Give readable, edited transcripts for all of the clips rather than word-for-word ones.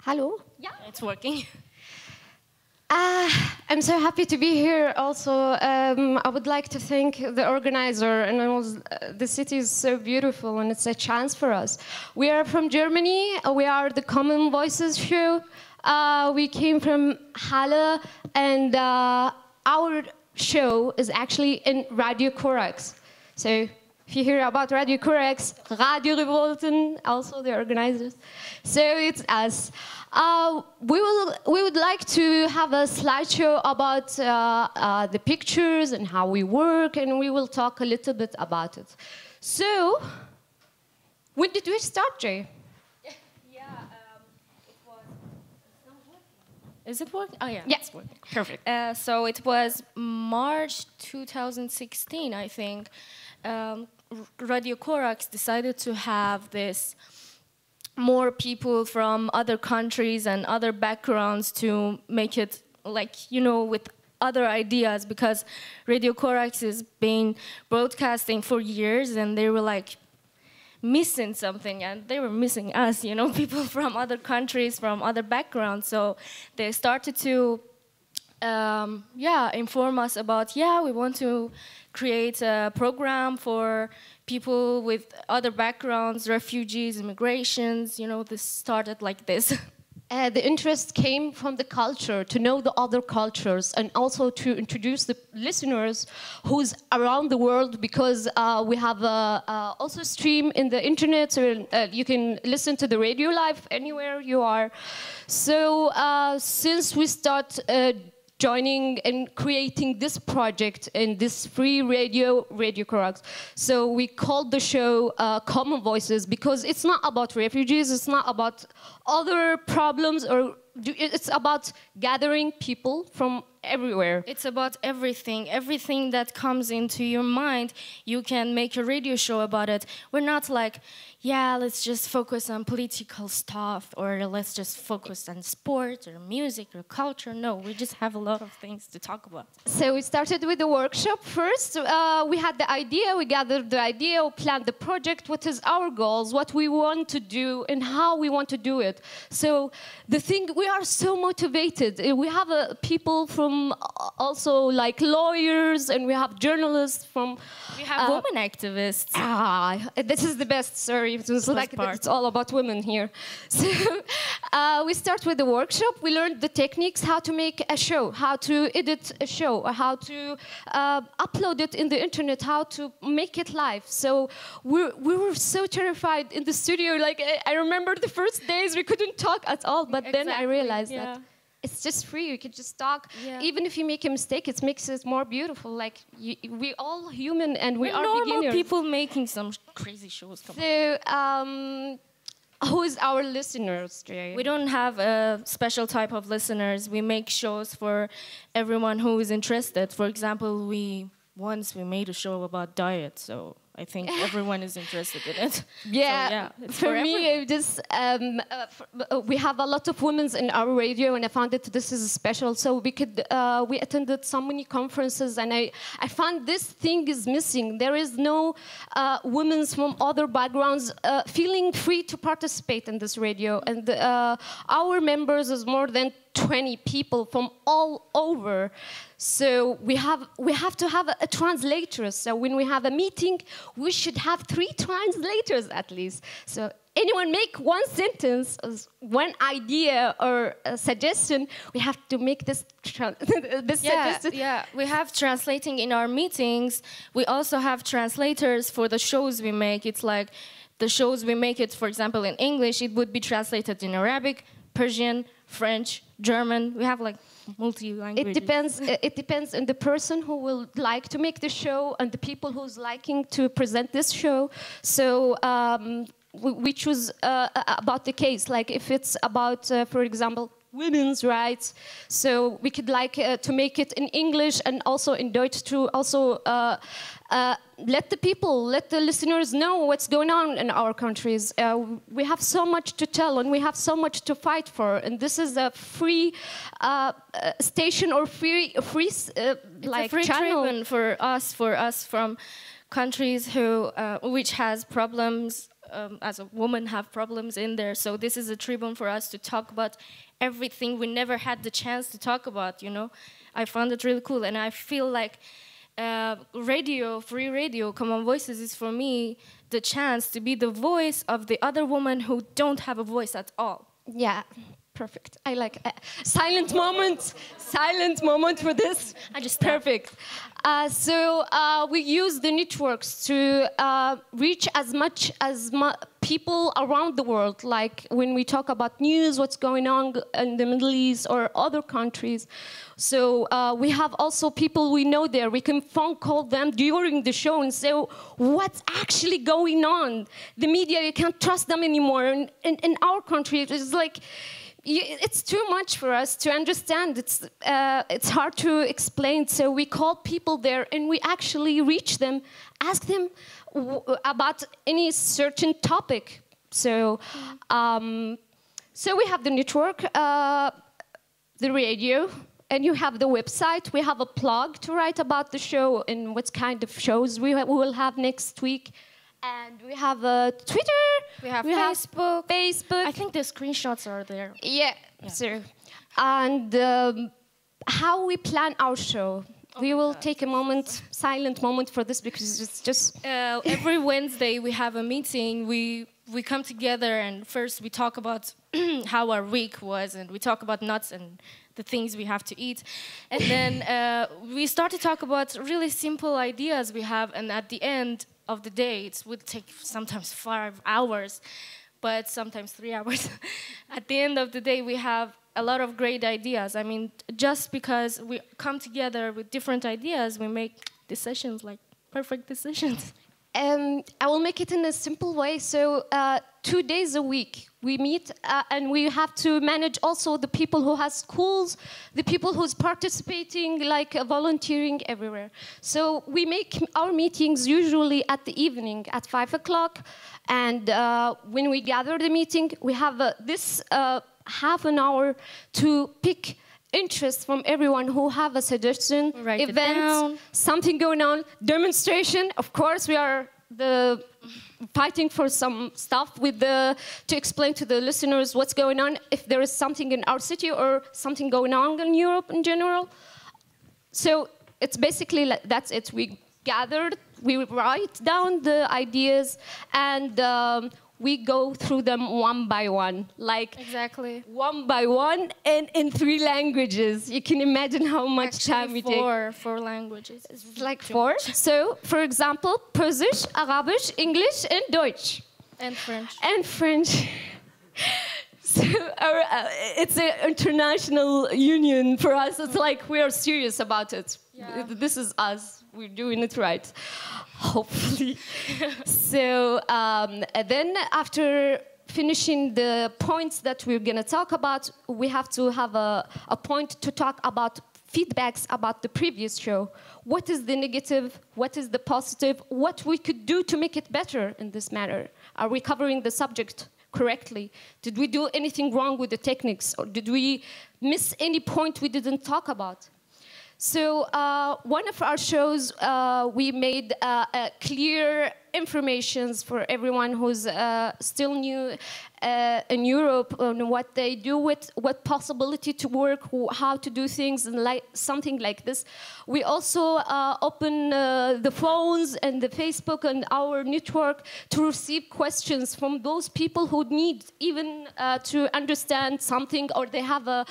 Hello? Yeah, it's working. I'm so happy to be here also. I would like to thank the organizer, and the city is so beautiful and it's a chance for us. We are from Germany, we are the Common Voices show. We came from Halle, and our show is actually in Radio Corax. So if you hear about Radio Corax, Radio Revolten, also the organizers. So it's us. We would like to have a slideshow about the pictures and how we work, and we will talk a little bit about it. So, when did we start, Jay? Yeah, it was. It's not working. Is it working? Oh yeah, yeah. It's working. Perfect. So it was March 2016, I think. Radio Corax decided to have this. More people from other countries and other backgrounds to make it like, you know, with other ideas, because Radio Corax has been broadcasting for years and they were like missing something, and they were missing us, you know, people from other countries, from other backgrounds. So they started to inform us about, we want to create a program for people with other backgrounds, refugees, immigrations, you know, this started like this. The interest came from the culture, to know the other cultures, and also to introduce the listeners who's around the world, because we have also stream in the internet, so you can listen to the radio live anywhere you are. So since we start joining and creating this project in this free Radio Corax. So we called the show Common Voices, because it's not about refugees, it's not about other problems, it's about gathering people from everywhere. It's about everything that comes into your mind. You can make a radio show about it. We're not like, let's just focus on political stuff, or let's just focus on sport or music or culture. No, we just have a lot of things to talk about. So we started with the workshop first. We had the idea, we gathered the idea, we planned the project, what is our goals, what we want to do, and how we want to do it. So the thing, we are so motivated. We have people from also like lawyers, and we have journalists from... We have women activists. This is the best, sorry. It's all about women here. So we start with the workshop. We learned the techniques, how to make a show, how to edit a show, how to upload it in the internet, how to make it live. So we were so terrified in the studio. Like, I remember the first days we couldn't talk at all, but then I realized that it's just free. You can just talk. Yeah. Even if you make a mistake, it makes it more beautiful. Like, we all human, and we are normal beginners. People making some crazy shows. So, who is our listeners, Jay? We don't have a special type of listeners. We make shows for everyone who is interested. For example, once we made a show about diet, so I think everyone is interested in it. Yeah, so, for me, we have a lot of women in our radio, and I found that this is special. So we attended so many conferences, and I found this thing is missing. There is no women from other backgrounds feeling free to participate in this radio, and our members is more than 20 people from all over. So we have to have a translator. So when we have a meeting, we should have 3 translators at least. So anyone make one sentence, one idea or a suggestion, we have to make this suggestion. Yeah, we have translating in our meetings. We also have translators for the shows we make. It's like the shows we make it, for example, in English, it would be translated in Arabic, Persian, French, German. We have like multi-languages. It depends on the person who will like to make the show and the people who's liking to present this show. So we choose about the case. Like if it's about, for example, women's rights, so we could like to make it in English and also in Deutsch to also let the listeners know what's going on in our countries. We have so much to tell, and we have so much to fight for, and this is a free station or free like free channel for us from countries which has problems as a woman, have problems in there. So this is a tribune for us to talk about everything we never had the chance to talk about, you know. I found it really cool, and I feel like radio, free radio, Common Voices is for me the chance to be the voice of the other women who don't have a voice at all. Yeah, perfect. I like silent moment for this. I just perfect. So we use the networks to reach as much as people around the world. Like when we talk about news, what's going on in the Middle East or other countries. So we have also people we know there. We can phone call them during the show and say, what's actually going on? The media, you can't trust them anymore. And in our country, it's like, it's too much for us to understand. It's hard to explain. So we call people there and we actually reach them, ask them about any certain topic. So, so we have the network, the radio, and you have the website. We have a blog to write about the show and what kind of shows we will have next week. And we have Twitter. We have Facebook. I think the screenshots are there. Yeah. So, and how we plan our show. We will take a moment, silent moment for this because it's just... every Wednesday we have a meeting. We come together and first we talk about how our week was, and we talk about nuts and the things we have to eat. And then we start to talk about really simple ideas we have, and at the end of the day, it would take sometimes 5 hours, but sometimes 3 hours. At the end of the day, we have a lot of great ideas. I mean, just because we come together with different ideas, we make decisions, like perfect decisions. I will make it in a simple way. So 2 days a week we meet and we have to manage also the people who have schools, the people who's participating, like volunteering everywhere. So we make our meetings usually at the evening at 5 o'clock. And when we gather the meeting, we have this half an hour to pick interest from everyone who have a suggestion, event, something going on, demonstration. Of course, we are fighting for some stuff with to explain to the listeners what's going on, if there is something in our city or something going on in Europe in general. So it's basically that's it. We gathered, we write down the ideas, and we go through them one by one, like exactly one by one, and in 3 languages. You can imagine how much time we take. 4 languages. It's like 4. So, for example, Persisch, Arabisch, English, and Deutsch. And French. And French. So it's an international union for us. It's like we are serious about it. Yeah. This is us. We're doing it right. Hopefully. So then after finishing the points that we're going to talk about, we have to have a point to talk about feedbacks about the previous show. What is the negative? What is the positive? What we could do to make it better in this matter? Are we covering the subject correctly? Did we do anything wrong with the techniques? Or did we miss any point we didn't talk about? So one of our shows, we made clear informations for everyone who's still new in Europe on what they do with, what possibility to work, how to do things, and something like this. We also open the phones and the Facebook and our network to receive questions from those people who need even to understand something, or they have a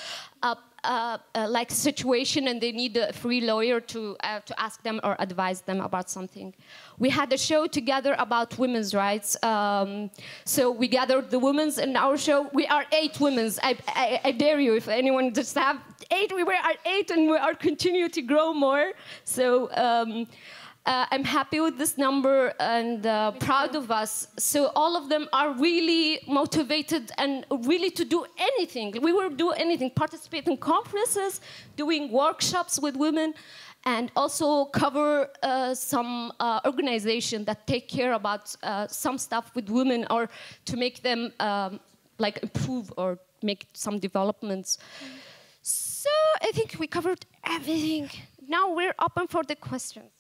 like situation and they need a free lawyer to ask them or advise them about something. We had a show together about women's rights. So we gathered the women's in our show. We are 8 women's. I dare you, if anyone just have 8, we were at 8 and we are continue to grow more. So I'm happy with this number and proud of us. So all of them are really motivated and really to do anything. We will do anything, participate in conferences, doing workshops with women, and also cover some organization that take care about some stuff with women, or to make them like improve or make some developments. So I think we covered everything. Now we're open for the questions.